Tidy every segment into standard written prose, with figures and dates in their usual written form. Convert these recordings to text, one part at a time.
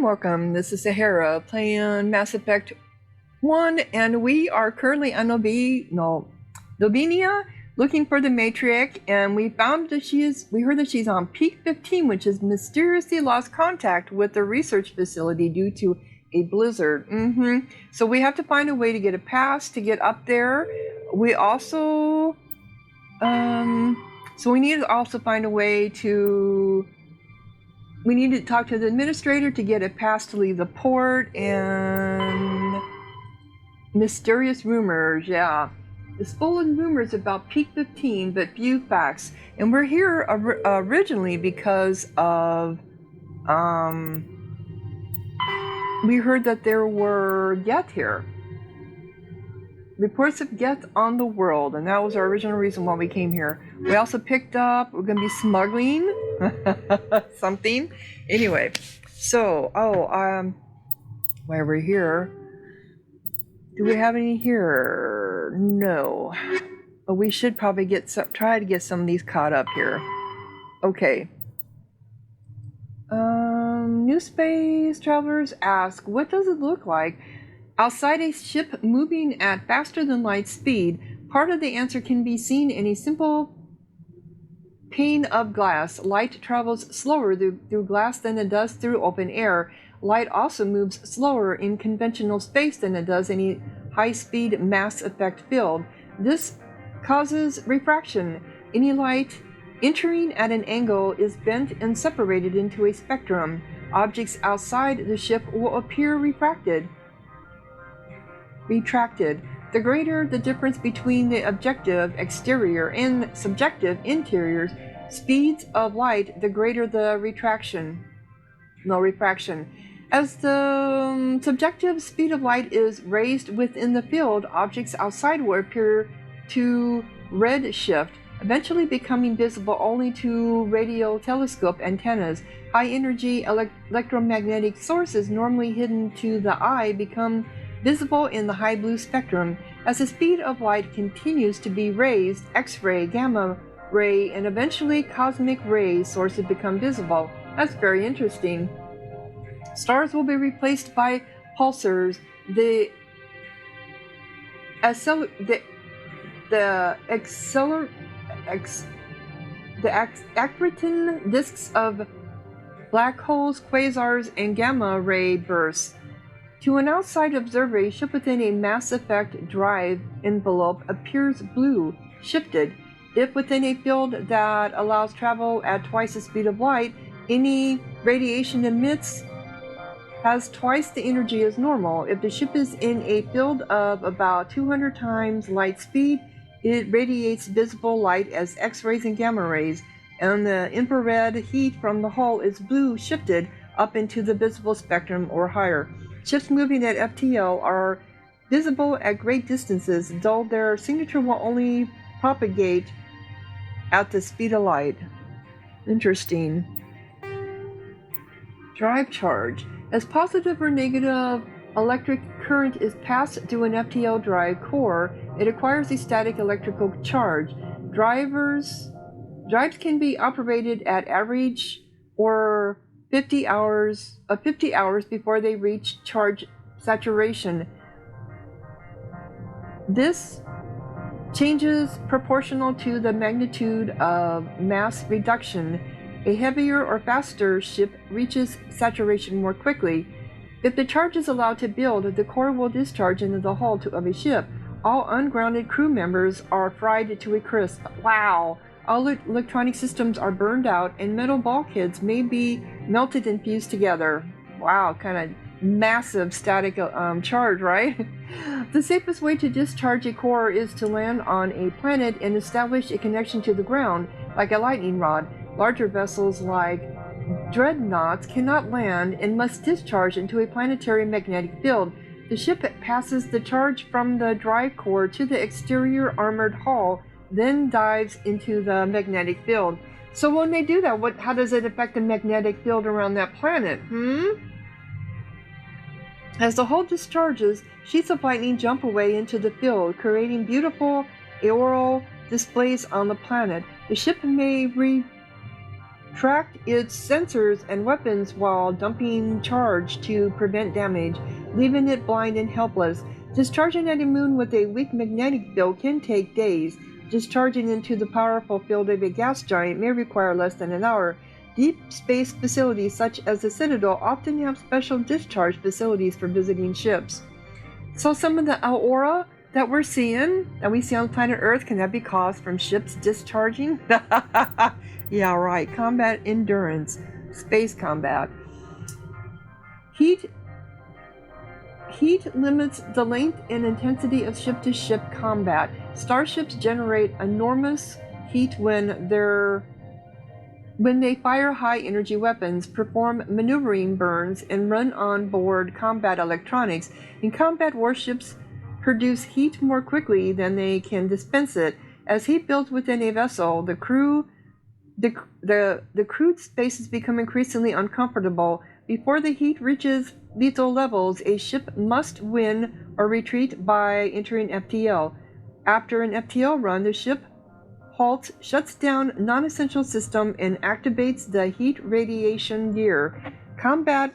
welcome. This is Sahara playing Mass Effect 1, and we are currently on Nobinia looking for the matriarch, and we heard that she's on Peak 15, which is mysteriously lost contact with the research facility due to a blizzard. So we have to find a way to get a pass to get up there. We also, so we need to also find a way to. We need to talk to the administrator to get a pass to leave the port, and mysterious rumors, yeah. It's full of rumors about Peak 15, but few facts. And we're here originally because of, we heard that there were Geth here. Reports of Geth on the world, and that was our original reason why we came here. We also picked up, we're going to be smuggling something. Anyway, so, while we're here, do we have any here? No. But we should probably try to get some of these caught up here. Okay. New space travelers ask, what does it look like outside a ship moving at faster than light speed? Part of the answer can be seen in a simple pane of glass. Light travels slower through glass than it does through open air. Light also moves slower in conventional space than it does in a high-speed mass effect field. This causes refraction. Any light entering at an angle is bent and separated into a spectrum. Objects outside the ship will appear retracted. The greater the difference between the objective exterior and subjective interior speeds of light, the greater the refraction. As the subjective speed of light is raised within the field, objects outside will appear to redshift, eventually becoming visible only to radio telescope antennas. High-energy electromagnetic sources normally hidden to the eye become visible in the high blue spectrum. As the speed of light continues to be raised, X-ray, gamma ray, and eventually cosmic ray sources become visible. That's very interesting. Stars will be replaced by pulsars. The accretion disks of black holes, quasars, and gamma ray bursts. To an outside observer, a ship within a Mass Effect drive envelope appears blue, shifted. If within a field that allows travel at twice the speed of light, any radiation emits has twice the energy as normal. If the ship is in a field of about 200 times light speed, it radiates visible light as X-rays and gamma rays, and the infrared heat from the hull is blue shifted up into the visible spectrum or higher. Ships moving at FTL are visible at great distances, though their signature will only propagate at the speed of light. Interesting. Drive charge. As positive or negative electric current is passed through an FTL drive core, it acquires a static electrical charge. Drives can be operated at average or 50 hours before they reach charge saturation. This changes proportional to the magnitude of mass reduction. A heavier or faster ship reaches saturation more quickly. If the charge is allowed to build, the core will discharge into the hull of a ship. All ungrounded crew members are fried to a crisp. Wow! All electronic systems are burned out, and metal bulkheads may be melted and fused together. Wow, kind of massive static charge, right? The safest way to discharge a core is to land on a planet and establish a connection to the ground, like a lightning rod. Larger vessels like dreadnoughts cannot land and must discharge into a planetary magnetic field. The ship passes the charge from the drive core to the exterior armored hull, then dives into the magnetic field. So when they do that, how does it affect the magnetic field around that planet? As the hull discharges, sheets of lightning jump away into the field, creating beautiful auroral displays on the planet. The ship may tracked its sensors and weapons while dumping charge to prevent damage, leaving it blind and helpless. Discharging at a moon with a weak magnetic field can take days. Discharging into the powerful field of a gas giant may require less than an hour. Deep space facilities such as the Citadel often have special discharge facilities for visiting ships. So some of the aura that we see on planet Earth, can that be caused from ships discharging? Yeah, right. Combat endurance, space combat. Heat limits the length and intensity of ship-to-ship combat. Starships generate enormous heat when they fire high-energy weapons, perform maneuvering burns, and run on-board combat electronics. In combat, warships produce heat more quickly than they can dispense it. As heat builds within a vessel, the crewed spaces become increasingly uncomfortable. Before the heat reaches lethal levels, a ship must win or retreat by entering FTL. After an FTL run, the ship halts, shuts down non-essential system, and activates the heat radiation gear. Combat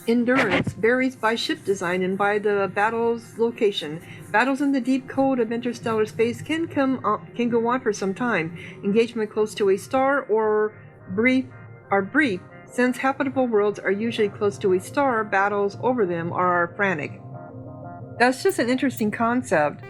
endurance varies by ship design and by the battle's location. Battles in the deep cold of interstellar space can go on for some time. Engagement close to a star are brief. Since habitable worlds are usually close to a star, battles over them are frantic. That's just an interesting concept.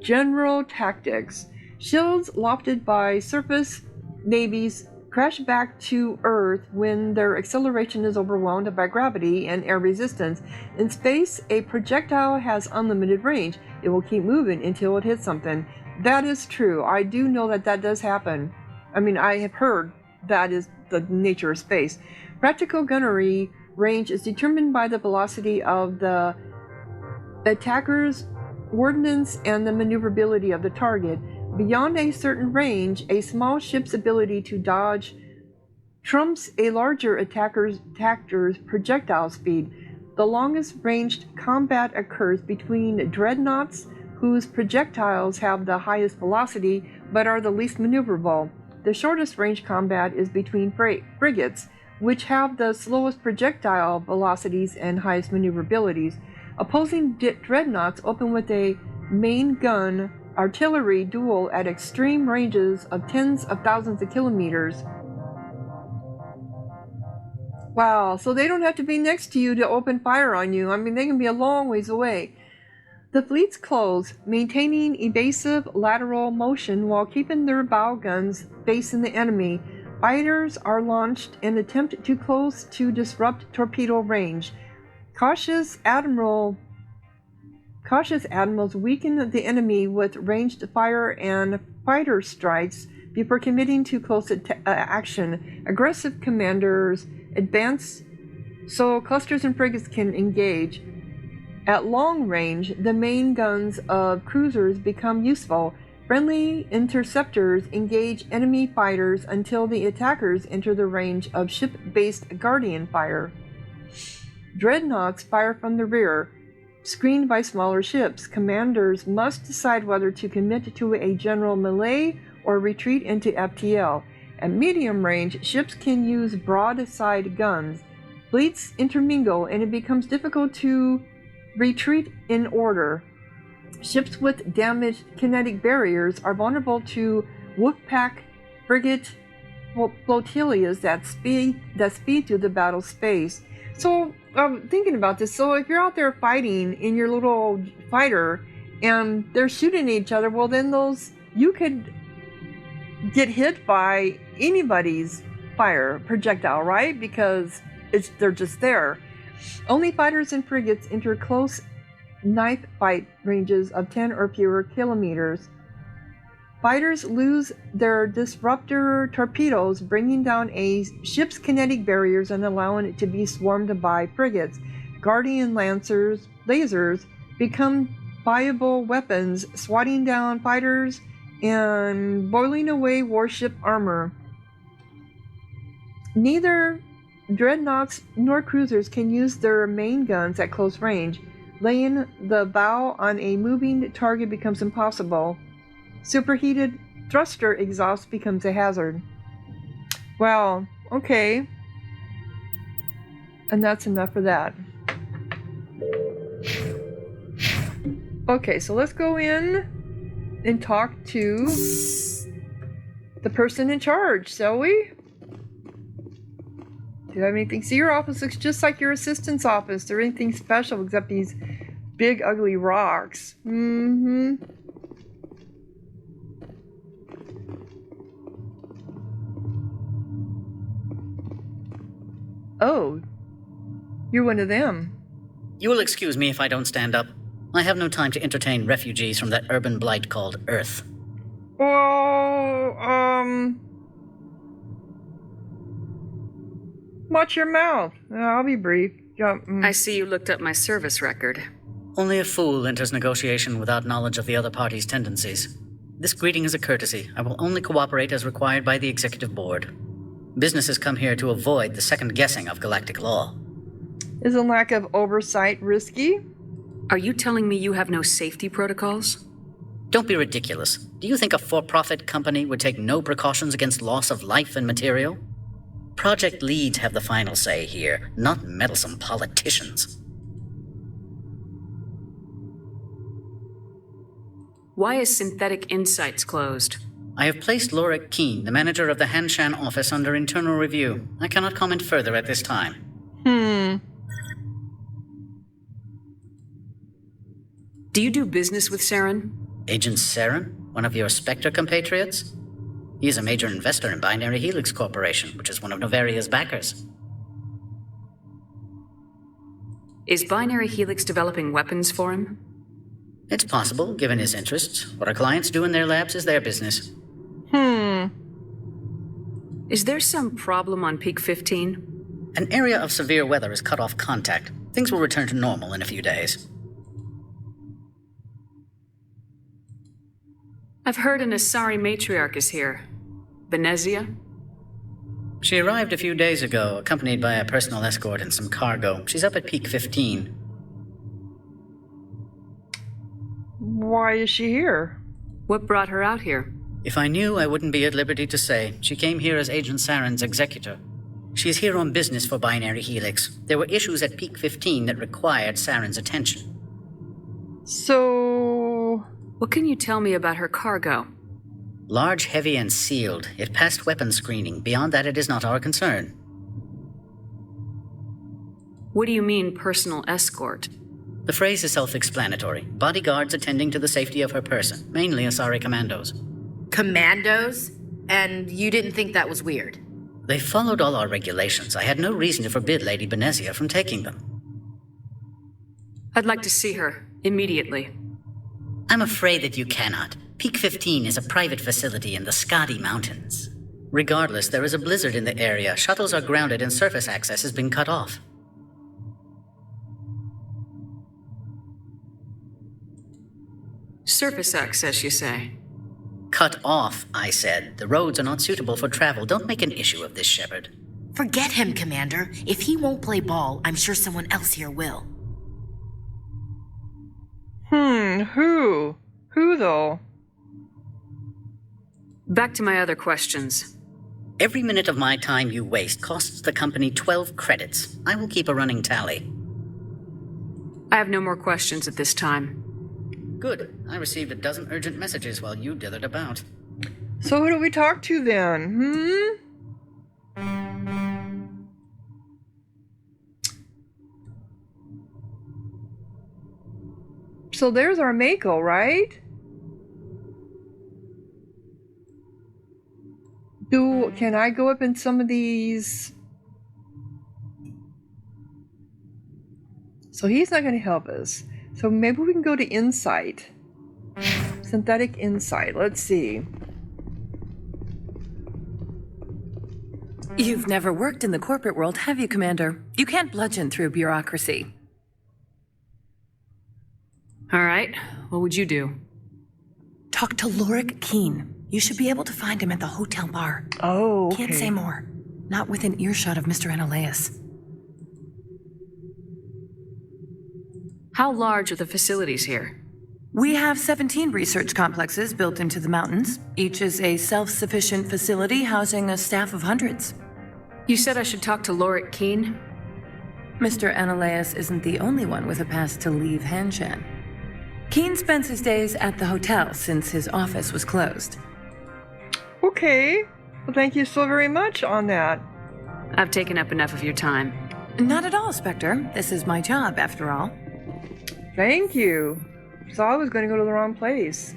General tactics. Shields lofted by surface navies crash back to Earth when their acceleration is overwhelmed by gravity and air resistance. In space, a projectile has unlimited range. It will keep moving until it hits something. That is true. I do know that does happen. I mean, I have heard that is the nature of space. Practical gunnery range is determined by the velocity of the attacker's ordnance and the maneuverability of the target. Beyond a certain range, a small ship's ability to dodge trumps a larger attacker's projectile speed. The longest ranged combat occurs between dreadnoughts, whose projectiles have the highest velocity but are the least maneuverable. The shortest range combat is between frigates, which have the slowest projectile velocities and highest maneuverabilities. Opposing dreadnoughts open with a main gun artillery duel at extreme ranges of tens of thousands of kilometers. Wow, so they don't have to be next to you to open fire on you. I mean, they can be a long ways away. The fleets close, maintaining evasive lateral motion while keeping their bow guns facing the enemy. Fighters are launched and attempt to close to disrupt torpedo range. Cautious admirals weaken the enemy with ranged fire and fighter strikes before committing to close action. Aggressive commanders advance so clusters and frigates can engage. At long range, the main guns of cruisers become useful. Friendly interceptors engage enemy fighters until the attackers enter the range of ship-based guardian fire. Dreadnoughts fire from the rear, screened by smaller ships. Commanders must decide whether to commit to a general melee or retreat into FTL. At medium range, ships can use broadside guns. Fleets intermingle and it becomes difficult to retreat in order. Ships with damaged kinetic barriers are vulnerable to wolfpack frigate flotillas that speed through the battle space. So I'm thinking about this. So if you're out there fighting in your little fighter and they're shooting at each other, well then you could get hit by anybody's fire projectile, right? Because they're just there. Only fighters and frigates enter close knife fight ranges of 10 or fewer kilometers. Fighters lose their disruptor torpedoes, bringing down a ship's kinetic barriers and allowing it to be swarmed by frigates. Guardian lasers become viable weapons, swatting down fighters and boiling away warship armor. Neither dreadnoughts nor cruisers can use their main guns at close range. Laying the bow on a moving target becomes impossible. Superheated thruster exhaust becomes a hazard. Well, okay. And that's enough for that. Okay, so let's go in and talk to the person in charge, shall we? Do you have anything? See, your office looks just like your assistant's office. There ain't anything special except these big, ugly rocks. Mm-hmm. Oh, you're one of them. You will excuse me if I don't stand up. I have no time to entertain refugees from that urban blight called Earth. Well, watch your mouth. I'll be brief. I see you looked up my service record. Only a fool enters negotiation without knowledge of the other party's tendencies. This greeting is a courtesy. I will only cooperate as required by the Executive Board. Businesses come here to avoid the second guessing of galactic law. Isn't lack of oversight risky? Are you telling me you have no safety protocols? Don't be ridiculous. Do you think a for-profit company would take no precautions against loss of life and material? Project leads have the final say here, not meddlesome politicians. Why is Synthetic Insights closed? I have placed Laura Keene, the manager of the Hanshan office, under internal review. I cannot comment further at this time. Do you do business with Saren? Agent Saren? One of your Spectre compatriots? He is a major investor in Binary Helix Corporation, which is one of Novaria's backers. Is Binary Helix developing weapons for him? It's possible, given his interests. What our clients do in their labs is their business. Is there some problem on Peak 15? An area of severe weather has cut off contact. Things will return to normal in a few days. I've heard an Asari matriarch is here. Venezia? She arrived a few days ago, accompanied by a personal escort and some cargo. She's up at Peak 15. Why is she here? What brought her out here? If I knew, I wouldn't be at liberty to say. She came here as Agent Saren's executor. She's here on business for Binary Helix. There were issues at Peak 15 that required Saren's attention. So... What can you tell me about her cargo? Large, heavy, and sealed. It passed weapons screening. Beyond that, it is not our concern. What do you mean, personal escort? The phrase is self-explanatory. Bodyguards attending to the safety of her person, mainly Asari commandos. Commandos? And you didn't think that was weird? They followed all our regulations. I had no reason to forbid Lady Benezia from taking them. I'd like to see her, immediately. I'm afraid that you cannot. Peak 15 is a private facility in the Skadi Mountains. Regardless, there is a blizzard in the area. Shuttles are grounded and surface access has been cut off. Surface access, you say? Cut off, I said. The roads are not suitable for travel. Don't make an issue of this, Shepard. Forget him, Commander. If he won't play ball, I'm sure someone else here will. Who? Who, though? Back to my other questions. Every minute of my time you waste costs the company 12 credits. I will keep a running tally. I have no more questions at this time. Good. I received a dozen urgent messages while you dithered about. So who do we talk to then? So there's our Mako, right? Can I go up in some of these? So he's not going to help us. So maybe we can go to Insight. Synthetic Insight. Let's see. You've never worked in the corporate world, have you, Commander? You can't bludgeon through bureaucracy. All right, what would you do? Talk to Lorik Keene. You should be able to find him at the hotel bar. Oh, okay. Can't say more. Not within earshot of Mr. Anoleis. How large are the facilities here? We have 17 research complexes built into the mountains. Each is a self-sufficient facility housing a staff of hundreds. You said I should talk to Lorik Keene? Mr. Anoleis isn't the only one with a pass to leave Hanshan. Keene spends his days at the hotel since his office was closed. Okay. Well, thank you so very much on that. I've taken up enough of your time. Not at all, Spectre. This is my job, after all. Thank you. So I was going to go to the wrong place.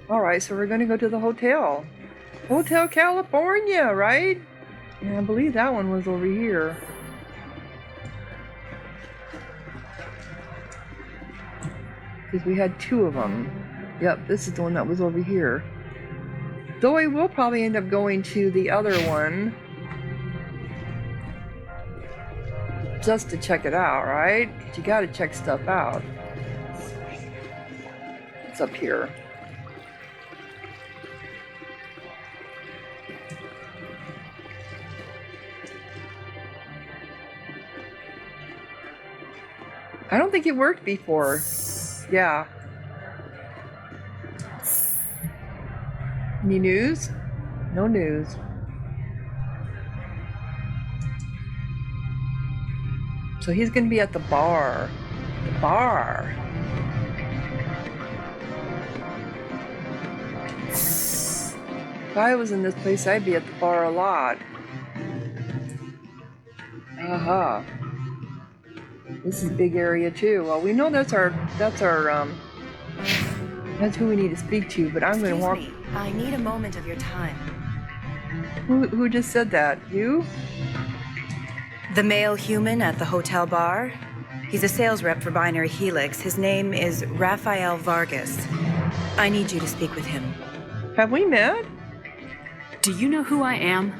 Alright, so we're going to go to the hotel. Hotel California, right? Yeah, I believe that one was over here. Because we had two of them. Yep, this is the one that was over here. Though I will probably end up going to the other one. Just to check it out, right? 'Cause you gotta check stuff out. It's up here. I don't think it worked before. Yeah. Any news? No news. So he's gonna be at the bar. The bar. If I was in this place, I'd be at the bar a lot. Aha. This is a big area too. Well, we know that's our that's who we need to speak to, but I'm gonna walk. Excuse me, I need a moment of your time. Who just said that? You? The male human at the hotel bar? He's a sales rep for Binary Helix. His name is Rafael Vargas. I need you to speak with him. Have we met? Do you know who I am?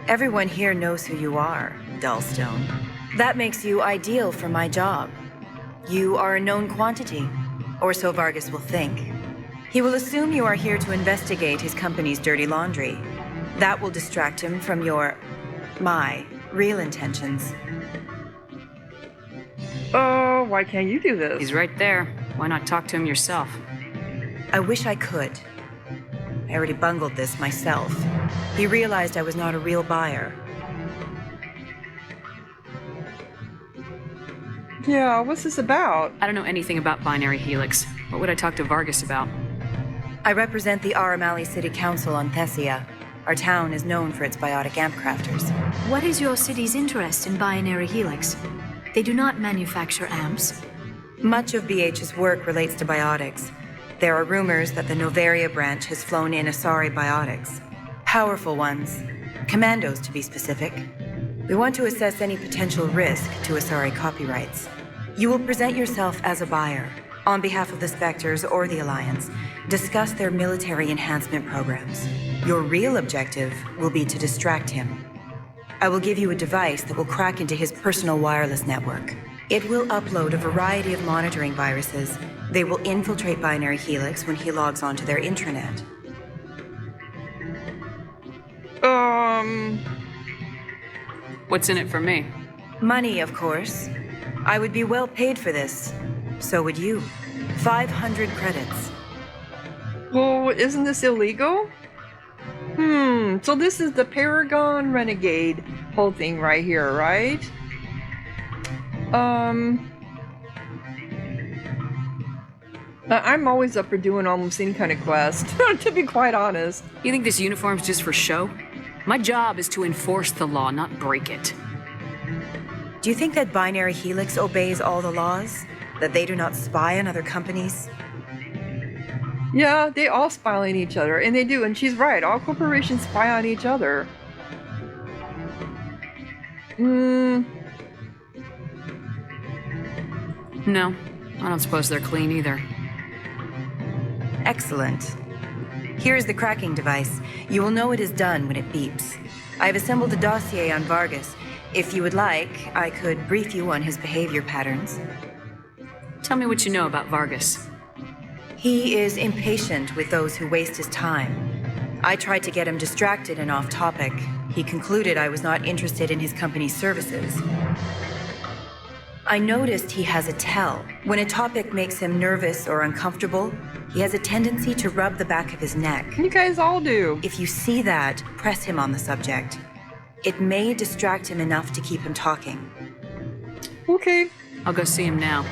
Everyone here knows who you are, Dullstone. That makes you ideal for my job. You are a known quantity, or so Vargas will think. He will assume you are here to investigate his company's dirty laundry. That will distract him from my real intentions. Oh, why can't you do this? He's right there. Why not talk to him yourself? I wish I could. I already bungled this myself. He realized I was not a real buyer. Yeah, what's this about? I don't know anything about Binary Helix. What would I talk to Vargas about? I represent the Aramali City Council on Thessia. Our town is known for its biotic amp crafters. What is your city's interest in Binary Helix? They do not manufacture amps. Much of BH's work relates to biotics. There are rumors that the Novaria branch has flown in Asari biotics. Powerful ones. Commandos, to be specific. We want to assess any potential risk to Asari copyrights. You will present yourself as a buyer, on behalf of the Spectres or the Alliance. Discuss their military enhancement programs. Your real objective will be to distract him. I will give you a device that will crack into his personal wireless network. It will upload a variety of monitoring viruses. They will infiltrate Binary Helix when he logs onto their intranet. What's in it for me? Money, of course. I would be well paid for this. So would you. 500 credits. Well, isn't this illegal? So this is the Paragon Renegade whole thing right here, right? I'm always up for doing almost any kind of quest, to be quite honest. You think this uniform's just for show? My job is to enforce the law, not break it. Do you think that Binary Helix obeys all the laws? That they do not spy on other companies? Yeah, they all spy on each other, and they do, and she's right. All corporations spy on each other. No, I don't suppose they're clean either. Excellent. Here is the cracking device. You will know it is done when it beeps. I have assembled a dossier on Vargas. If you would like, I could brief you on his behavior patterns. Tell me what you know about Vargas. He is impatient with those who waste his time. I tried to get him distracted and off topic. He concluded I was not interested in his company's services. I noticed he has a tell. When a topic makes him nervous or uncomfortable, he has a tendency to rub the back of his neck. You guys all do. If you see that, press him on the subject. It may distract him enough to keep him talking. Okay. I'll go see him now.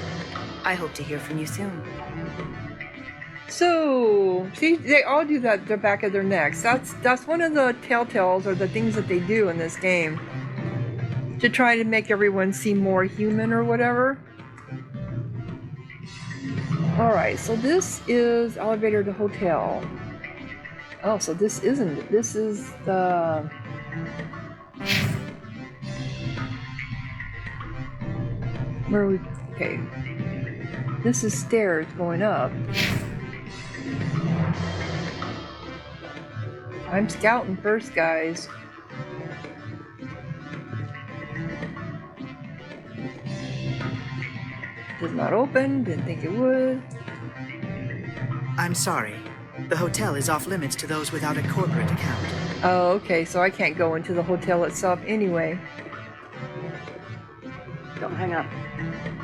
I hope to hear from you soon. So, see, they all do that, the back of their necks. That's one of the telltales or the things that they do in this game. To try to make everyone seem more human or whatever. Alright, so this is elevator to hotel. Oh, so this isn't it. This is the... Where are we... Okay. This is stairs going up. I'm scouting first, guys. Does not open, didn't think it would. I'm sorry. The hotel is off limits to those without a corporate account. Oh, okay, so I can't go into the hotel itself anyway. Don't hang up.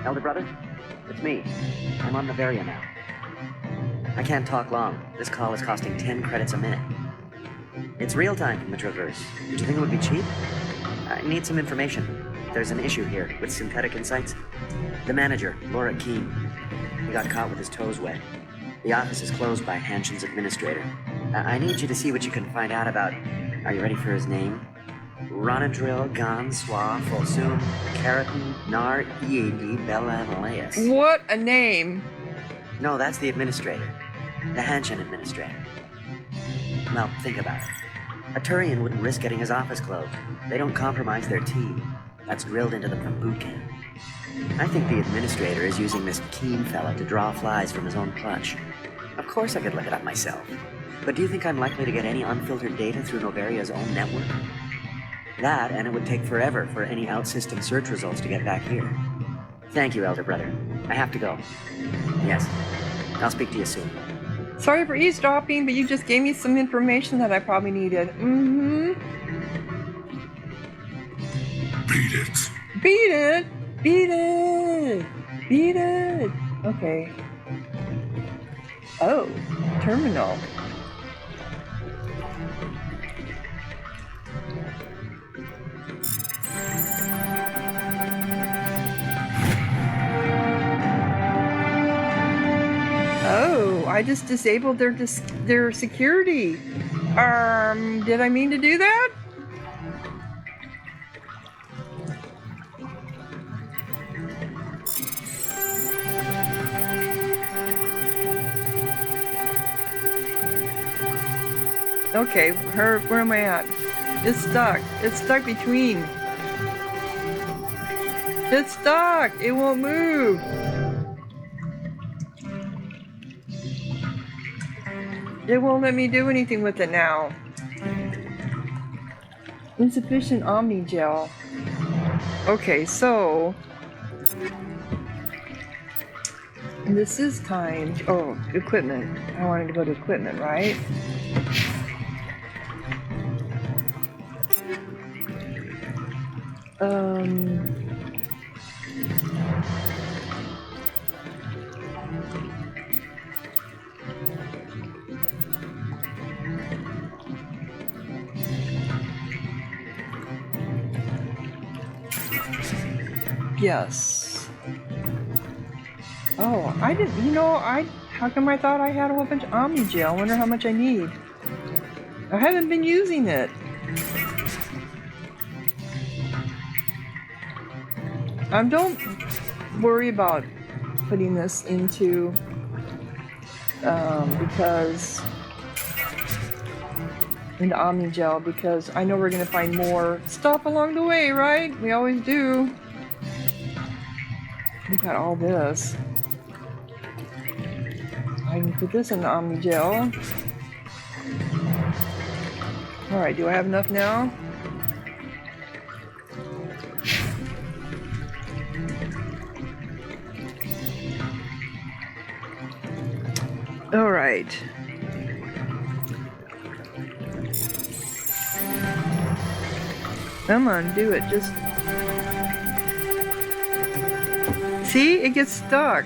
Elder brother, it's me. I'm on Noveria now. I can't talk long. This call is costing 10 credits a minute. It's real time from the Traverse. Did you think it would be cheap? I need some information. There's an issue here with synthetic insights. The manager, Laura Keene, he got caught with his toes wet. The office is closed by Hanshen's administrator. I need you to see what you can find out about... Are you ready for his name? Ronadril Gan Swa Folsum Keratin Nar Ead Bella Anoleis. What a name! No, that's the administrator. The Hanshen administrator. Well, think about it. A Turian wouldn't risk getting his office closed. They don't compromise their team. That's drilled into them from boot camp. I think the administrator is using this Keene fella to draw flies from his own clutch. Of course I could look it up myself. But do you think I'm likely to get any unfiltered data through Noveria's own network? That, and it would take forever for any out-system search results to get back here. Thank you, Elder Brother. I have to go. Yes. I'll speak to you soon. Sorry for eavesdropping, but you just gave me some information that I probably needed. Mm-hmm. Beat it. Beat it! Beat it! Beat it! Okay. Oh, terminal. Oh, I just disabled their security. Did I mean to do that? Okay, where am I at? It's stuck. It's stuck between. It's stuck. It won't move. It won't let me do anything with it now. Insufficient Omni Gel. Okay, so this is time. Oh, equipment. I wanted to go to equipment, right? Yes. Oh, I didn't, how come I thought I had a whole bunch of Omni Gel? I wonder how much I need. I haven't been using it. Don't worry about putting this into, into Omni Gel, because I know we're going to find more stuff along the way, right? We always do. We got all this. I can put this in the Omni Gel. Alright, do I have enough now? Alright. Come on, do it. Just... See? It gets stuck.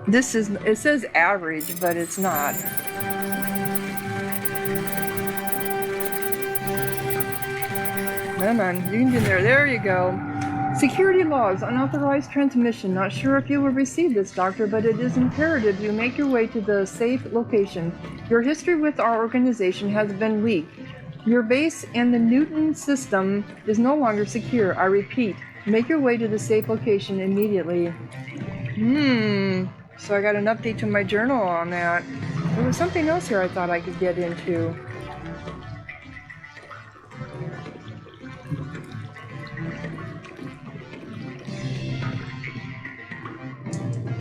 It says average, but it's not. Come on, you can get in there. There you go. Security logs, unauthorized transmission. Not sure if you will receive this, Doctor, but it is imperative you make your way to the safe location. Your history with our organization has been leaked. Your base and the Newton system is no longer secure. I repeat, make your way to the safe location immediately. So I got an update to my journal on that. There was something else here I thought I could get into.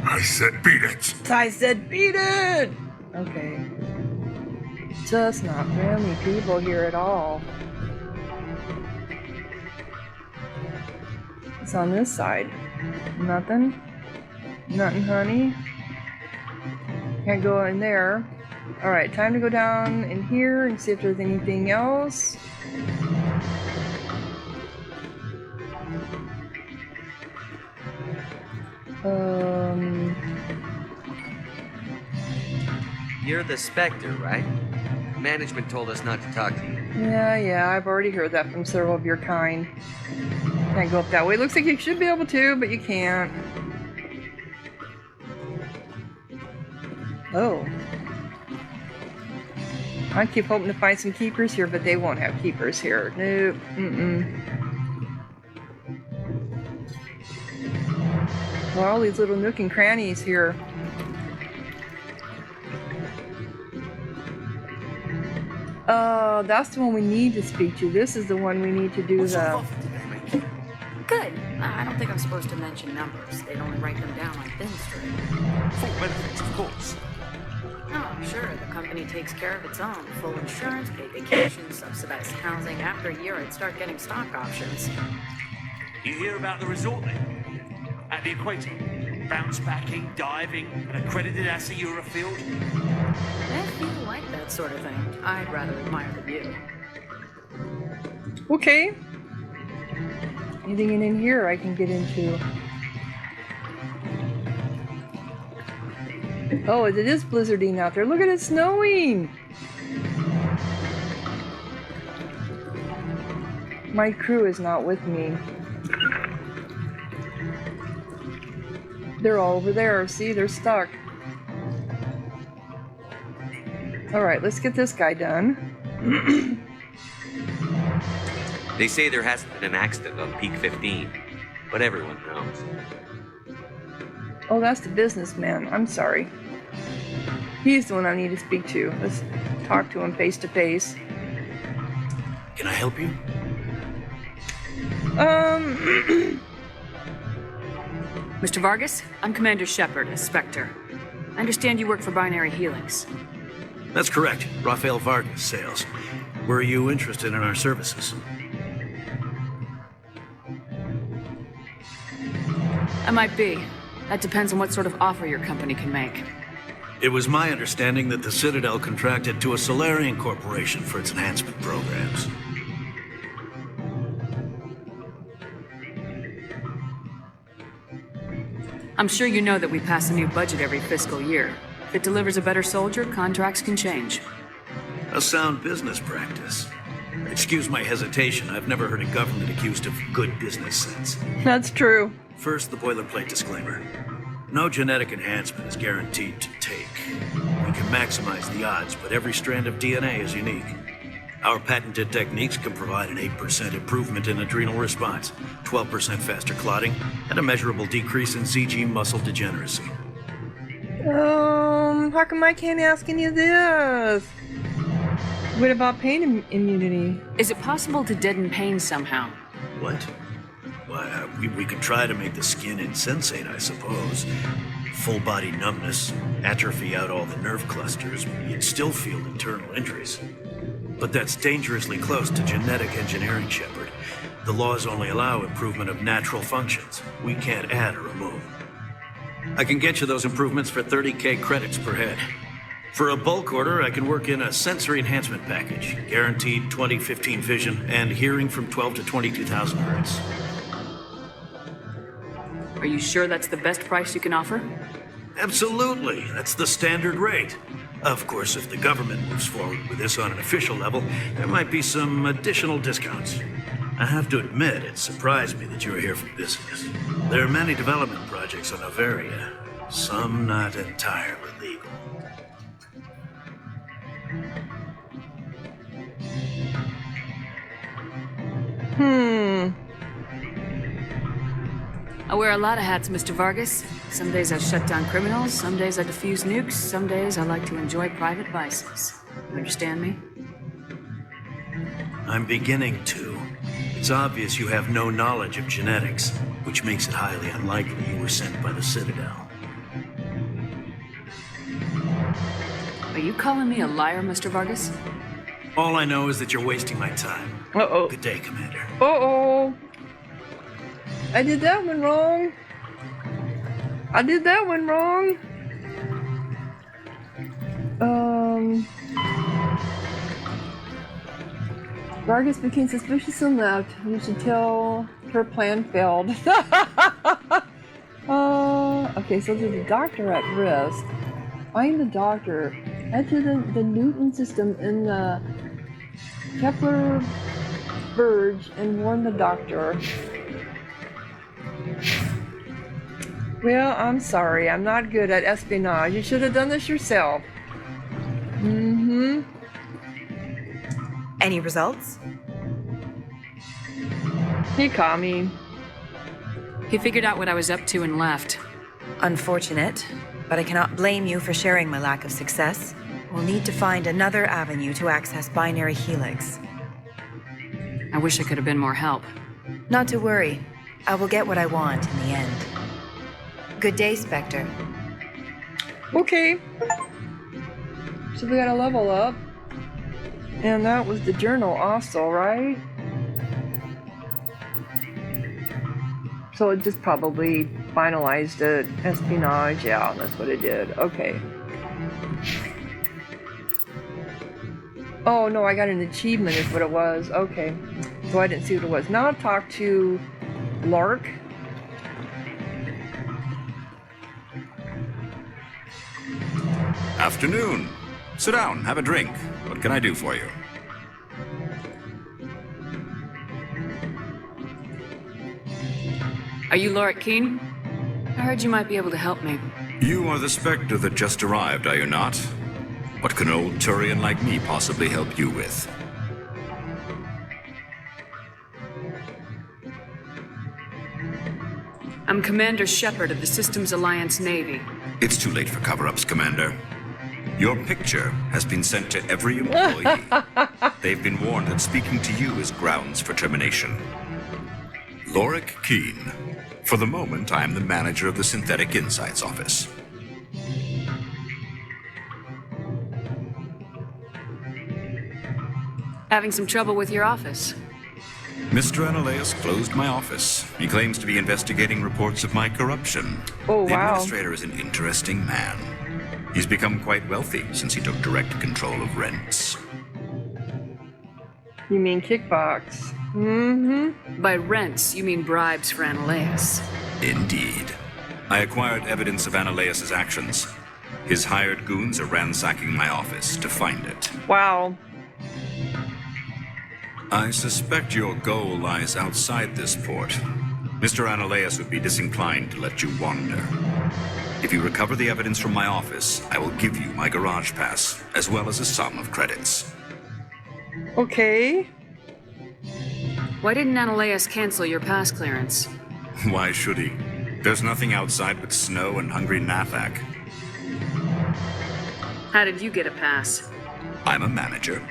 I said beat it! I said beat it! Okay. Just not friendly people here at all. It's on this side. Nothing? Nothing, honey. Can't go in there. Alright, time to go down in here and see if there's anything else. You're the Spectre, right? Management told us not to talk to you. Yeah, I've already heard that from several of your kind. Can't go up that way. Looks like you should be able to, but you can't. Oh. I keep hoping to find some keepers here, but they won't have keepers here. Nope. Well, all these little nook and crannies here. That's the one we need to speak to. This is the one we need to do the... Good. I don't think I'm supposed to mention numbers. They'd only write them down on thin string. Full benefits, of course. Oh, sure. The company takes care of its own. Full insurance, paid vacation, subsidized housing. After a year, I'd start getting stock options. You hear about the resort then? At the equator? Bounce backing, diving, an accredited ASA Eurofield? If you like that sort of thing, I'd rather admire the view. Okay. Anything in here I can get into? Oh, it is blizzarding out there. Look at it snowing! My crew is not with me. They're all over there. See, they're stuck. Alright, let's get this guy done. They say there hasn't been an accident on Peak 15, but everyone knows. Oh, that's the businessman. I'm sorry. He's the one I need to speak to. Let's talk to him face to face. Can I help you? Mr. Vargas, I'm Commander Shepard, a Spectre. I understand you work for Binary Helix. That's correct. Rafael Vargas, sales. Were you interested in our services? I might be. That depends on what sort of offer your company can make. It was my understanding that the Citadel contracted to a Salarian corporation for its enhancement programs. I'm sure you know that we pass a new budget every fiscal year. If it delivers a better soldier, contracts can change. A sound business practice. Excuse my hesitation, I've never heard a government accused of good business sense. That's true. First, the boilerplate disclaimer. No genetic enhancement is guaranteed to take. We can maximize the odds, but every strand of DNA is unique. Our patented techniques can provide an 8% improvement in adrenal response, 12% faster clotting, and a measurable decrease in ZG muscle degeneracy. How come I can't ask any of this? What about pain immunity? Is it possible to deaden pain somehow? What? Why, we could try to make the skin insensate, I suppose. Full body numbness, atrophy out all the nerve clusters, you'd still feel internal injuries. But that's dangerously close to genetic engineering, Shepard. The laws only allow improvement of natural functions. We can't add or remove. I can get you those improvements for 30K credits per head. For a bulk order, I can work in a sensory enhancement package, guaranteed 20/15 vision and hearing from 12 to 22,000 hertz. Are you sure that's the best price you can offer? Absolutely, that's the standard rate. Of course, if the government moves forward with this on an official level, there might be some additional discounts. I have to admit, it surprised me that you were here for business. There are many development projects on Noveria, some not entirely legal. I wear a lot of hats, Mr. Vargas. Some days I shut down criminals, some days I defuse nukes, some days I like to enjoy private vices. You understand me? I'm beginning to. It's obvious you have no knowledge of genetics, which makes it highly unlikely you were sent by the Citadel. Are you calling me a liar, Mr. Vargas? All I know is that you're wasting my time. Uh-oh. Good day, Commander. Uh-oh. I did that one wrong. Vargas became suspicious and left. You should tell her plan failed. Okay, so there's a doctor at risk. Find the doctor. Head to the Newton system in the Kepler Verge and warn the doctor. Well, I'm sorry. I'm not good at espionage. You should have done this yourself. Any results? He caught me. He figured out what I was up to and left. Unfortunate, but I cannot blame you for sharing my lack of success. We'll need to find another avenue to access Binary Helix. I wish I could have been more help. Not to worry. I will get what I want in the end. Good day, Spectre. Okay. So we gotta level up. And that was the journal also, right? So it just probably finalized the espionage. Yeah, that's what it did. Okay. Oh no, I got an achievement is what it was. Okay. So I didn't see what it was. Now I'll talk to Lark. Afternoon. Sit down, have a drink. What can I do for you? Are you Laura Keene? I heard you might be able to help me. You are the Spectre that just arrived, are you not? What can an old Turian like me possibly help you with? I'm Commander Shepard of the Systems Alliance Navy. It's too late for cover-ups, Commander. Your picture has been sent to every employee. They've been warned that speaking to you is grounds for termination. Lorik Keene. For the moment, I am the manager of the Synthetic Insights Office. Having some trouble with your office? Mr. Anoleis closed my office. He claims to be investigating reports of my corruption. Oh, the wow. administrator is an interesting man. He's become quite wealthy since he took direct control of rents. You mean kickbox? By rents, you mean bribes for Anoleis. Indeed. I acquired evidence of Anoleis' actions. His hired goons are ransacking my office to find it. Wow. I suspect your goal lies outside this port. Mr. Anoleis would be disinclined to let you wander. If you recover the evidence from my office, I will give you my garage pass, as well as a sum of credits. Okay. Why didn't Anoleis cancel your pass clearance? Why should he? There's nothing outside but snow and hungry Nathak. How did you get a pass? I'm a manager.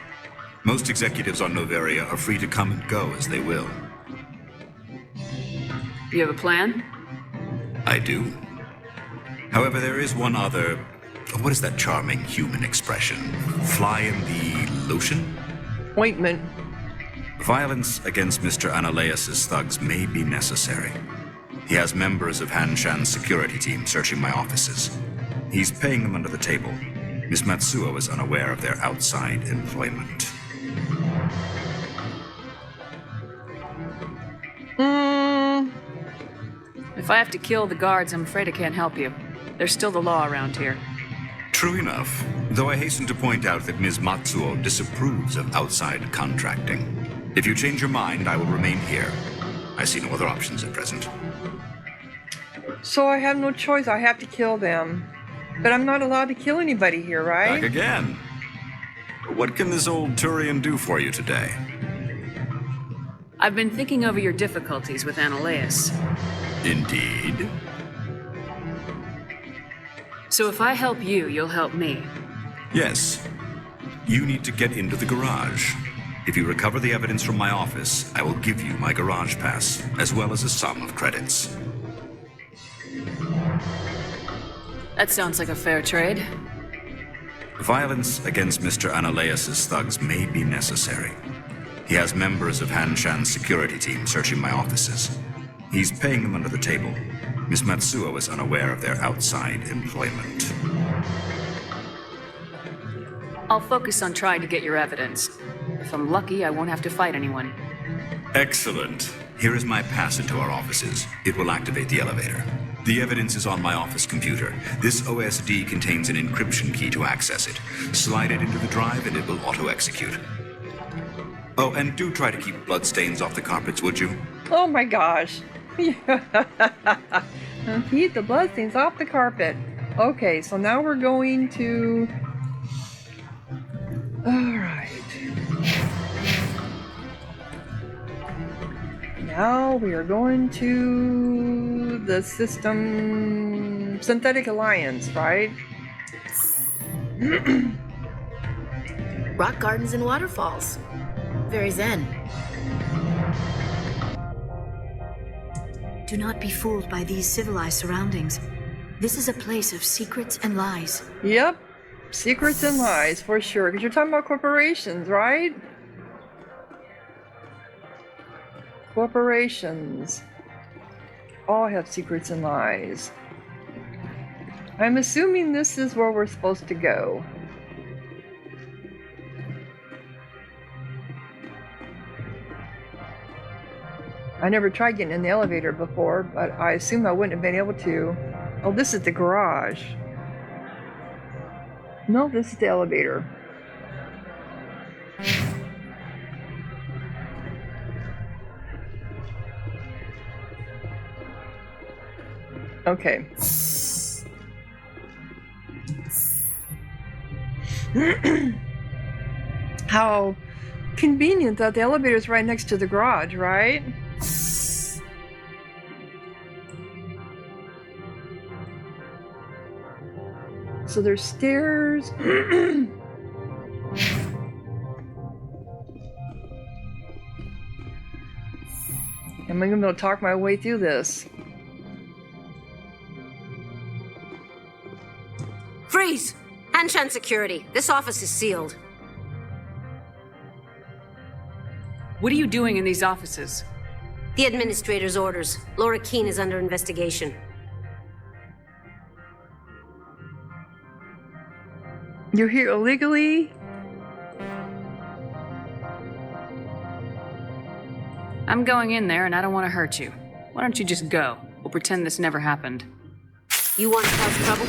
Most executives on Noveria are free to come and go as they will. You have a plan? I do. However, there is one other... What is that charming human expression? Fly in the lotion? Ointment. Violence against Mr. Anoleis' thugs may be necessary. He has members of Han Shan's security team searching my offices. He's paying them under the table. Miss Matsuo is unaware of their outside employment. If I have to kill the guards, I'm afraid I can't help you. There's still the law around here. True enough, though I hasten to point out that Ms. Matsuo disapproves of outside contracting. If you change your mind, I will remain here. I see no other options at present. So I have no choice. I have to kill them. But I'm not allowed to kill anybody here, right? Back again. What can this old Turian do for you today? I've been thinking over your difficulties with Anoleis. Indeed. So if I help you, you'll help me. Yes. You need to get into the garage. If you recover the evidence from my office, I will give you my garage pass, as well as a sum of credits. That sounds like a fair trade. Violence against Mr. Anoleis' thugs may be necessary. He has members of Han Shan's security team searching my offices. He's paying them under the table. Miss Matsuo is unaware of their outside employment. I'll focus on trying to get your evidence. If I'm lucky, I won't have to fight anyone. Excellent. Here is my pass into our offices. It will activate the elevator. The evidence is on my office computer. This OSD contains an encryption key to access it. Slide it into the drive and it will auto-execute. Oh, and do try to keep bloodstains off the carpets, would you? Oh my gosh. Keep the bloodstains off the carpet. Okay, so now we're going to... Alright. Now we are going to the system Synthetic Alliance, right? Rock gardens and waterfalls. Very zen. Do not be fooled by these civilized surroundings. This is a place of secrets and lies. Yep. Secrets and lies, for sure. Because you're talking about corporations, right? Corporations all have secrets and lies. I'm assuming this is where we're supposed to go. I never tried getting in the elevator before, but I assume I wouldn't have been able to. Oh, this is the garage. No, this is the elevator. Okay. How convenient that the elevator is right next to the garage, right? So there's stairs. Am I gonna be able to talk my way through this? Freeze! Hanshan security. This office is sealed. What are you doing in these offices? The administrator's orders. Laura Keene is under investigation. You're here illegally? I'm going in there and I don't want to hurt you. Why don't you just go? We'll pretend this never happened. You want to cause trouble?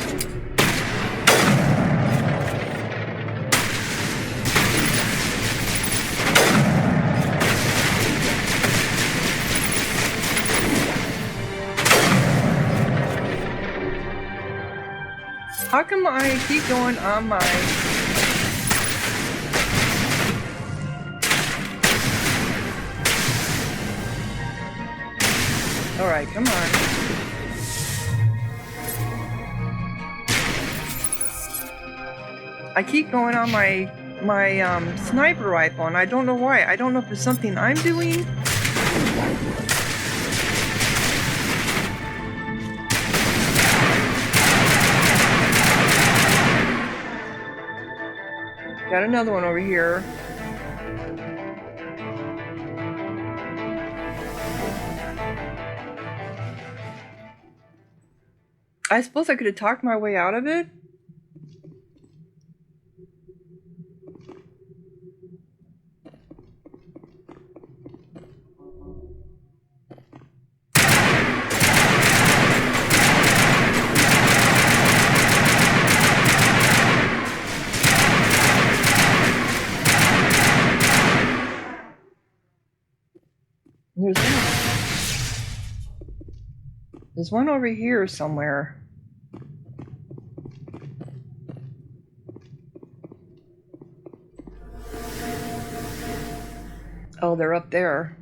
How come I keep going on my... Alright, come on. I keep going on my sniper rifle and I don't know why. I don't know if it's something I'm doing. Got another one over here. I suppose I could have talked my way out of it. There's one over here somewhere. Oh, they're up there.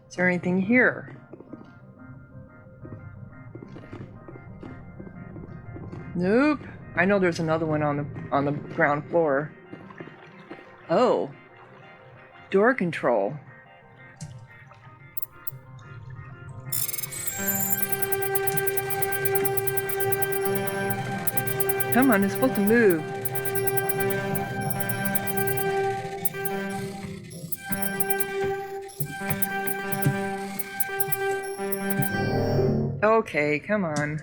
Is there anything here? Nope. I know there's another one on the ground floor. Oh. Door control. Come on, it's supposed to move. Okay, come on.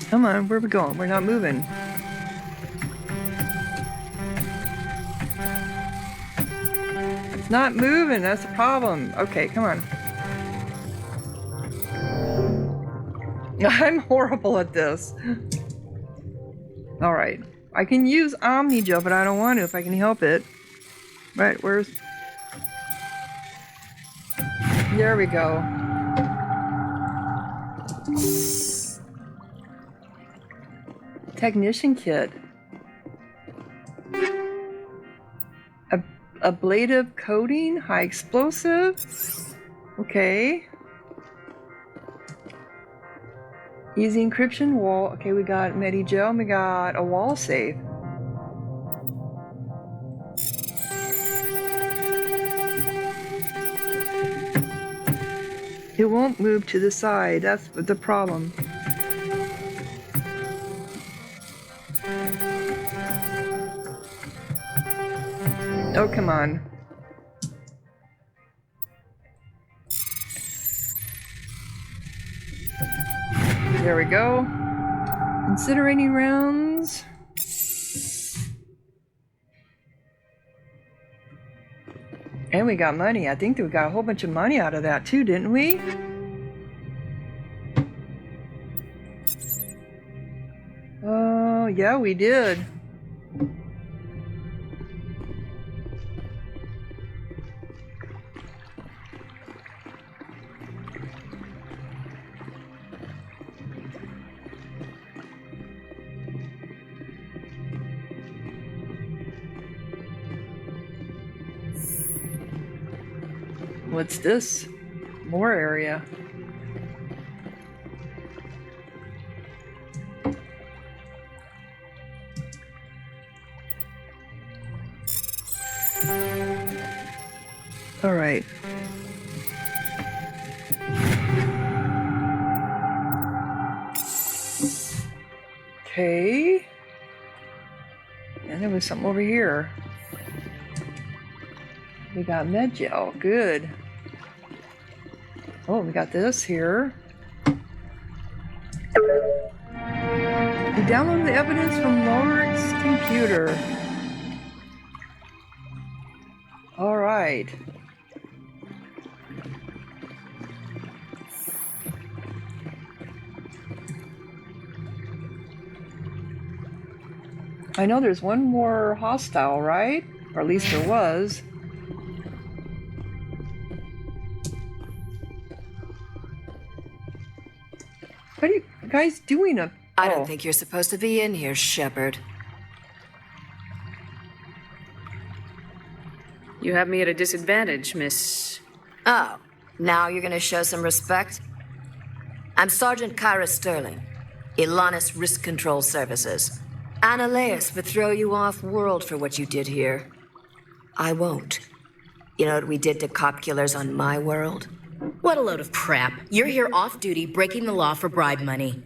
Come on, where are we going? We're not moving. It's not moving, that's the problem. Okay, come on. I'm horrible at this. Alright. I can use Omni Gel, but I don't want to if I can help it. Right, where's... There we go. Technician kit. Ablative coating, high explosive. Okay. Easy encryption wall. Okay, we got Medi-Gel, and we got a wall safe. It won't move to the side. That's the problem. Oh, come on. There we go. Incinerating rounds. And we got money. I think that we got a whole bunch of money out of that too, didn't we? Oh, yeah, we did. What's this? More area. All right. Okay. And there was something over here. We got med gel. Good. Oh, we got this here. We downloaded the evidence from Lorik's computer. All right. I know there's one more hostile, right? Or at least there was. What are you guys doing up? I don't think you're supposed to be in here, Shepard. You have me at a disadvantage, Miss... Oh, now you're gonna show some respect? I'm Sergeant Kyra Sterling, Ilanis Risk Control Services. Anoleis would throw you off-world for what you did here. I won't. You know what we did to cop killers on my world? What a load of crap. You're here off-duty, breaking the law for bribe money.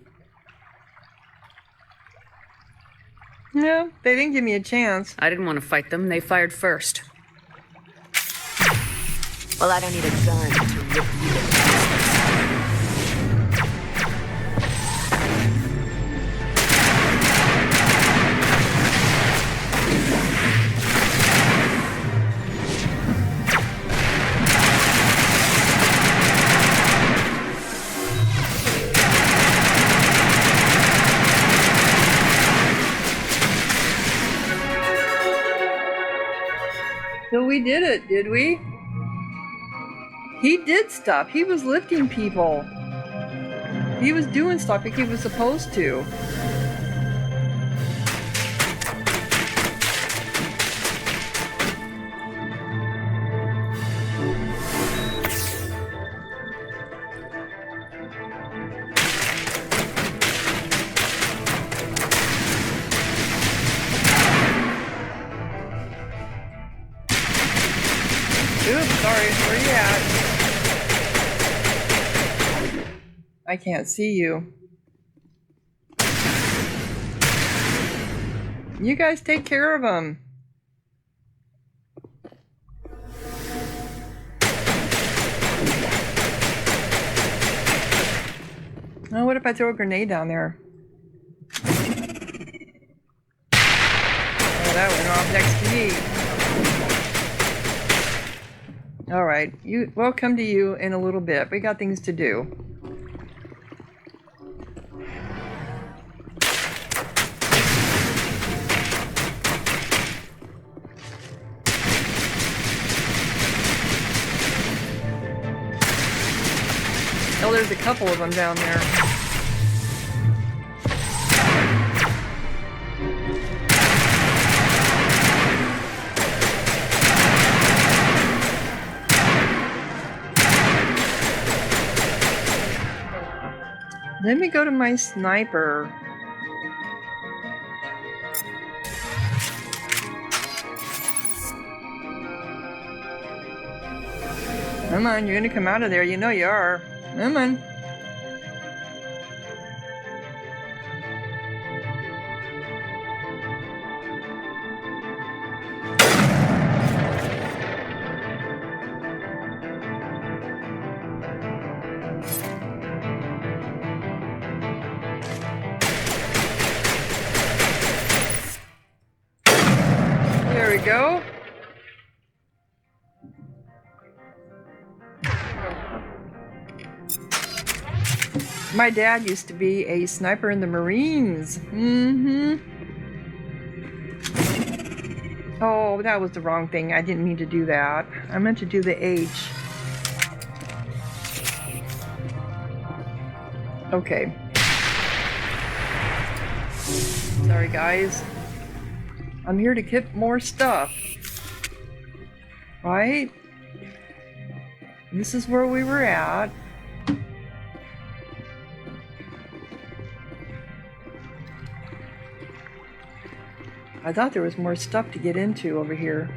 No, they didn't give me a chance. I didn't want to fight them. They fired first. Well, I don't need a gun to rip you to pieces. So we did it, did we? He did stuff. He was lifting people. He was doing stuff like he was supposed to. Oops, sorry, where you at? I can't see you. You guys take care of him. Oh, what if I throw a grenade down there? Oh, that went off next to me. All right, we'll come to you in a little bit. We got things to do. Oh, there's a couple of them down there. Let me go to my sniper. Come on, you're gonna come out of there. You know you are. Come on. There we go. My dad used to be a sniper in the Marines. Oh, that was the wrong thing. I didn't mean to do that. I meant to do the H. Okay. Sorry, guys. I'm here to get more stuff. Right? This is where we were at. I thought there was more stuff to get into over here.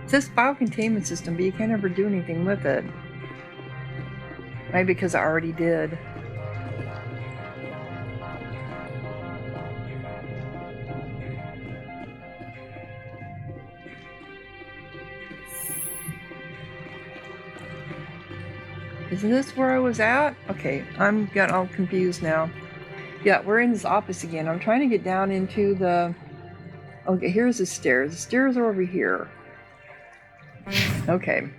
It says file containment system, but you can't ever do anything with it. Maybe because I already did. Isn't this where I was at? Okay, I'm getting all confused now. Yeah, we're in this office again. I'm trying to get down into the... Okay, here's the stairs. The stairs are over here. Okay.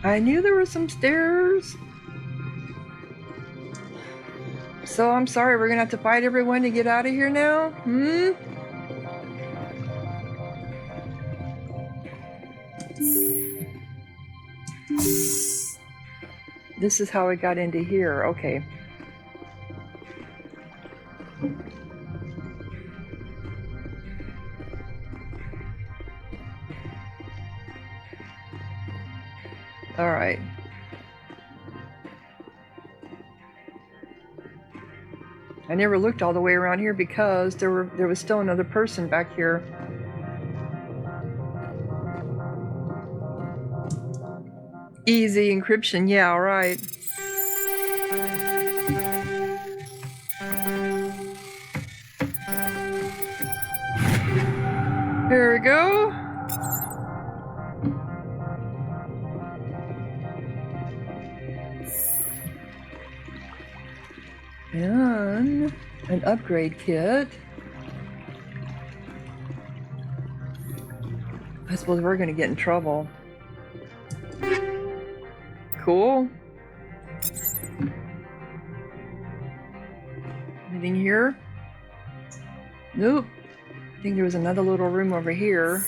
I knew there were some stairs. So I'm sorry, we're gonna have to fight everyone to get out of here now? This is how I got into here. Okay. All right. I never looked all the way around here because there was still another person back here. Easy encryption, yeah, all right. Here we go. And an upgrade kit. I suppose we're gonna get in trouble. Cool. Anything here? Nope. I think there was another little room over here.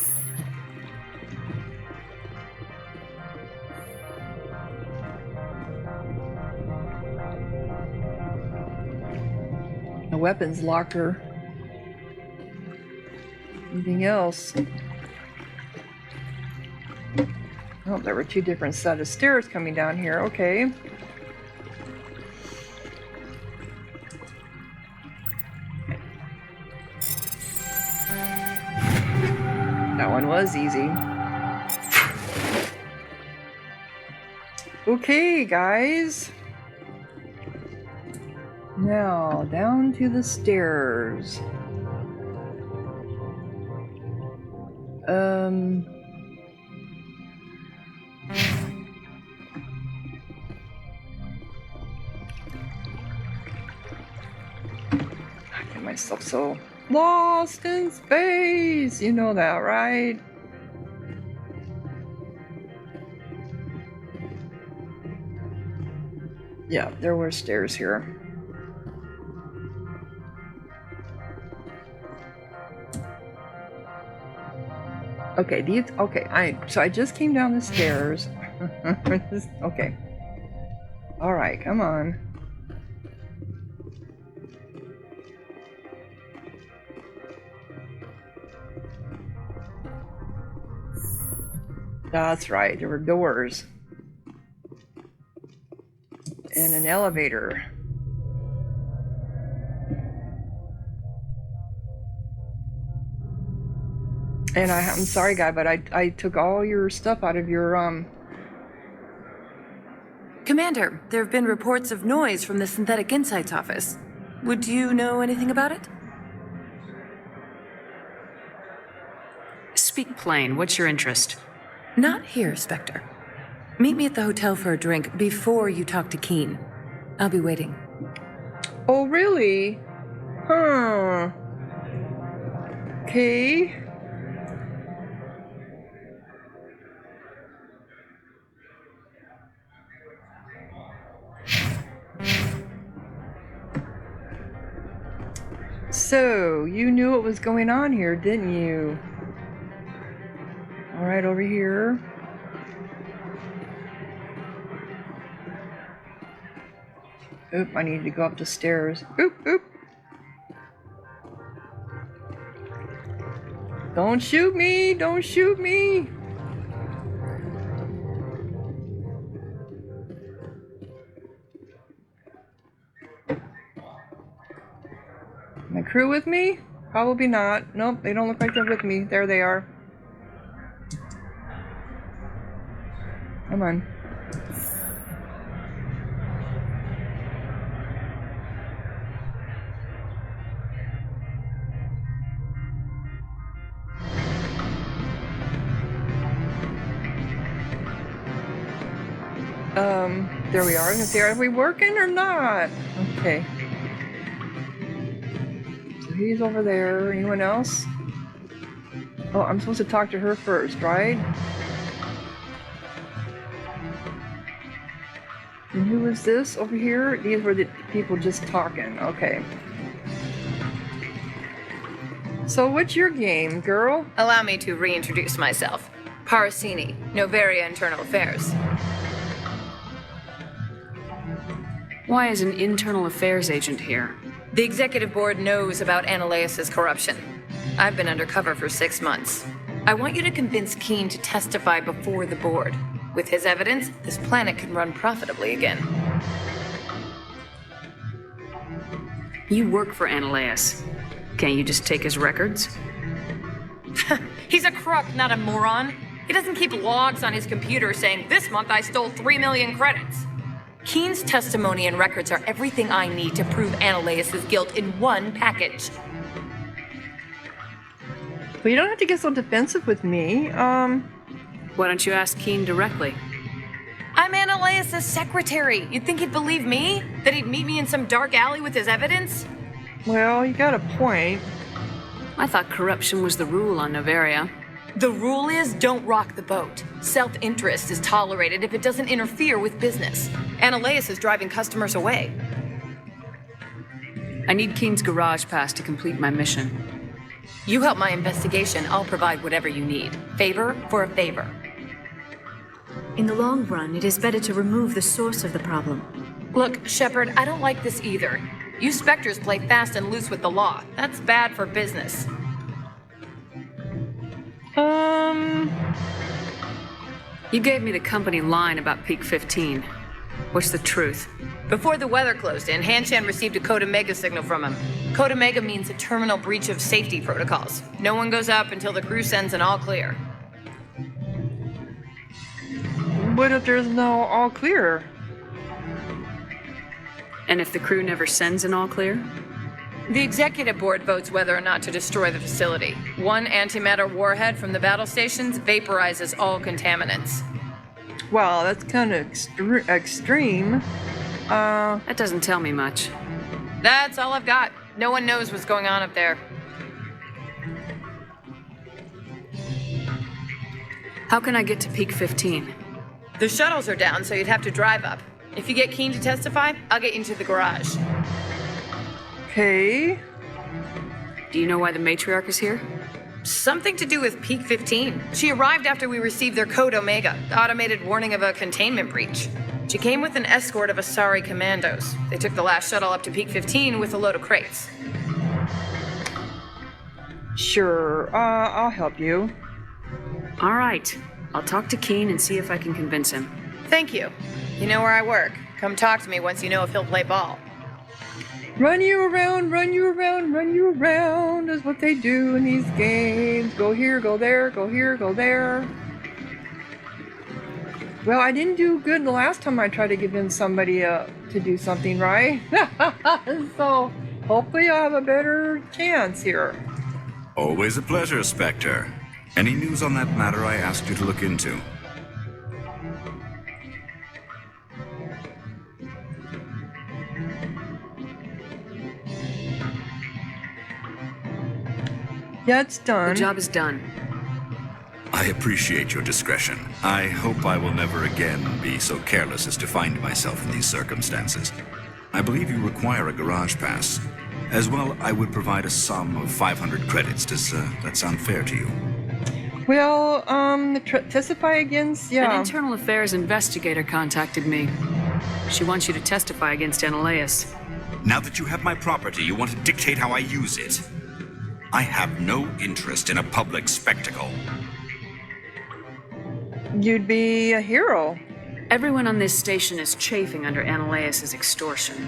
A weapons locker. Anything else? Oh, there were two different set of stairs coming down here. Okay. That one was easy. Okay, guys. Now, down to the stairs. I get myself so lost in space. You know that, right? Yeah, there were stairs here. Okay, so I just came down the stairs. Okay. All right, come on. That's right, there were doors. And an elevator. And I'm sorry, guy, but I took all your stuff out of your, Commander, there have been reports of noise from the Synthetic Insights office. Would you know anything about it? Speak plain. What's your interest? Not here, Spectre. Meet me at the hotel for a drink before you talk to Keen. I'll be waiting. Oh, really? Huh. Okay. So, you knew what was going on here, didn't you? All right, over here. Oop, I need to go up the stairs. Oop, oop. Don't shoot me! Don't shoot me! My crew with me? Probably not. Nope, they don't look like they're with me. There they are. Come on. There we are. Are we working or not? Okay. So he's over there. Anyone else? Oh, I'm supposed to talk to her first, right? And who is this over here? These were the people just talking. Okay. So what's your game, girl? Allow me to reintroduce myself. Parasini, Noveria Internal Affairs. Why is an internal affairs agent here? The executive board knows about Anoleis' corruption. I've been undercover for 6 months. I want you to convince Keen to testify before the board. With his evidence, this planet can run profitably again. You work for Anoleis. Can't you just take his records? He's a crook, not a moron. He doesn't keep logs on his computer saying, "This month I stole 3 million credits." Keen's testimony and records are everything I need to prove Anoleis' guilt in one package. Well, you don't have to get so defensive with me. Why don't you ask Keen directly? I'm Anoleis' secretary. You'd think he'd believe me? That he'd meet me in some dark alley with his evidence? Well, you got a point. I thought corruption was the rule on Noveria. The rule is don't rock the boat. Self-interest is tolerated if it doesn't interfere with business. Anoleis is driving customers away. I need Keen's garage pass to complete my mission. You help my investigation, I'll provide whatever you need. Favor for a favor. In the long run, it is better to remove the source of the problem. Look, Shepard, I don't like this either. You Spectres play fast and loose with the law. That's bad for business. You gave me the company line about Peak 15. What's the truth? Before the weather closed in, Hanshan received a Code Omega signal from him. Code Omega means a terminal breach of safety protocols. No one goes up until the crew sends an all clear. What if there's no all clear? And if the crew never sends an all clear? The executive board votes whether or not to destroy the facility. One antimatter warhead from the battle stations vaporizes all contaminants. Wow, that's kind of extreme. That doesn't tell me much. That's all I've got. No one knows what's going on up there. How can I get to Peak 15? The shuttles are down, so you'd have to drive up. If you get Keen to testify, I'll get you into the garage. Okay. Do you know why the matriarch is here? Something to do with Peak 15. She arrived after we received their Code Omega, the automated warning of a containment breach. She came with an escort of Asari commandos. They took the last shuttle up to Peak 15 with a load of crates. Sure, I'll help you. All right. I'll talk to Keen and see if I can convince him. Thank you. You know where I work. Come talk to me once you know if he'll play ball. Run you around, run you around, run you around is what they do in these games. Go here, go there, go here, go there. Well, I didn't do good the last time I tried to convince somebody to do something, right? So, hopefully I'll have a better chance here. Always a pleasure, Spectre. Any news on that matter I asked you to look into? Yeah, it's done. The job is done. I appreciate your discretion. I hope I will never again be so careless as to find myself in these circumstances. I believe you require a garage pass. As well, I would provide a sum of 500 credits. Does that sound fair to you? Well, testify against, An internal affairs investigator contacted me. She wants you to testify against Anoleis. Now that you have my property, you want to dictate how I use it. I have no interest in a public spectacle. You'd be a hero. Everyone on this station is chafing under Anoleis' extortion.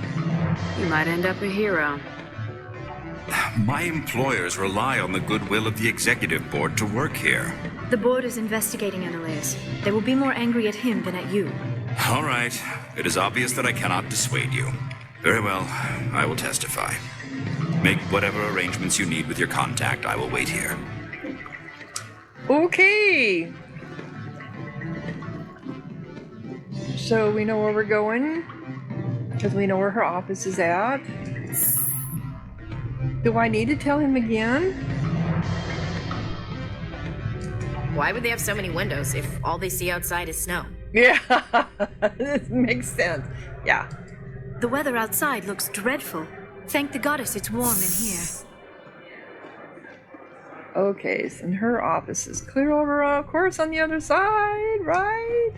You might end up a hero. My employers rely on the goodwill of the executive board to work here. The board is investigating Anoleis. They will be more angry at him than at you. All right. It is obvious that I cannot dissuade you. Very well. I will testify. Make whatever arrangements you need with your contact. I will wait here. Okay. So we know where we're going, because we know where her office is at. Do I need to tell him again? Why would they have so many windows if all they see outside is snow? Yeah, this makes sense. Yeah. The weather outside looks dreadful. Thank the goddess it's warm in here. Okay, so her office is clear over, of course, on the other side, right?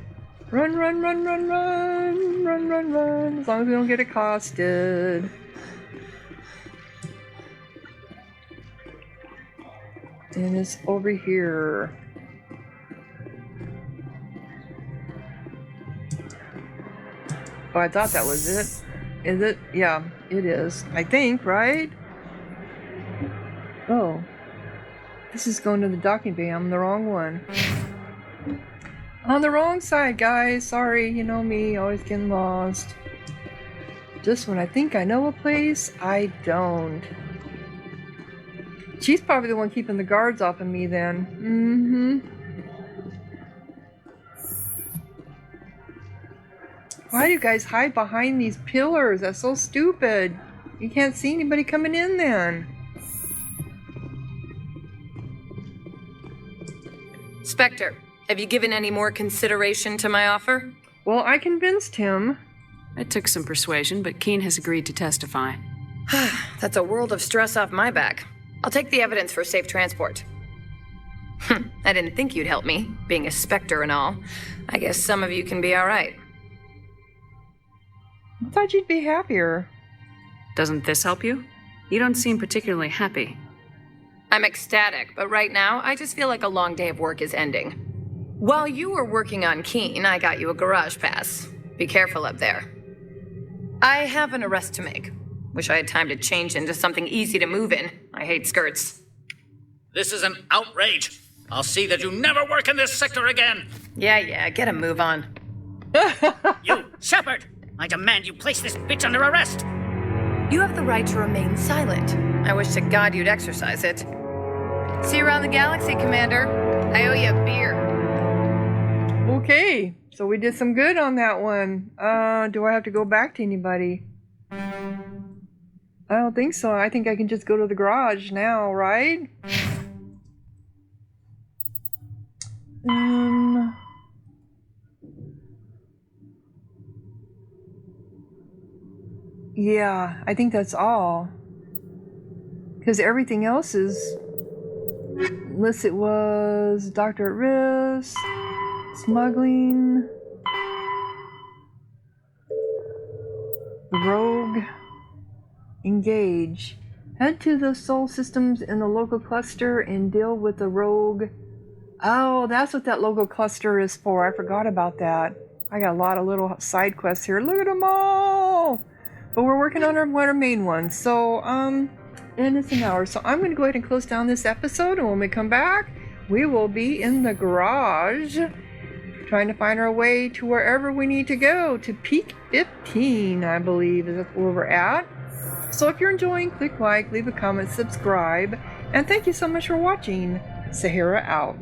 Run, run, run, run, run, run, run, run, as long as we don't get accosted. And it's over here. Oh, I thought that was it. Is it? Yeah, it is. I think, right? Oh. This is going to the docking bay. I'm the wrong one. On the wrong side, guys. Sorry, you know me, always getting lost. Just when I think I know a place, I don't. She's probably the one keeping the guards off of me then. Why do you guys hide behind these pillars? That's so stupid. You can't see anybody coming in then. Spectre, have you given any more consideration to my offer? Well, I convinced him. It took some persuasion, but Keen has agreed to testify. That's a world of stress off my back. I'll take the evidence for safe transport. I didn't think you'd help me, being a Spectre and all. I guess some of you can be alright. I thought you'd be happier. Doesn't this help you? You don't seem particularly happy. I'm ecstatic, but right now, I just feel like a long day of work is ending. While you were working on Keen, I got you a garage pass. Be careful up there. I have an arrest to make. Wish I had time to change into something easy to move in. I hate skirts. This is an outrage. I'll see that you never work in this sector again. Yeah, get a move on. You, Shepard! I demand you place this bitch under arrest! You have the right to remain silent. I wish to God you'd exercise it. See you around the galaxy, Commander. I owe you a beer. Okay, so we did some good on that one. Do I have to go back to anybody? I don't think so. I think I can just go to the garage now, right? Yeah, I think that's all. Because everything else is... Unless it was Doctor at Risk, smuggling, rogue, engage. Head to the Sol systems in the local cluster and deal with the rogue. Oh, that's what that local cluster is for. I forgot about that. I got a lot of little side quests here. Look at them all! But we're working on our main one. So, and it's an hour. So I'm going to go ahead and close down this episode. And when we come back, we will be in the garage trying to find our way to wherever we need to go. To Peak 15, I believe, is where we're at. So if you're enjoying, click like, leave a comment, subscribe. And thank you so much for watching. Sahara out.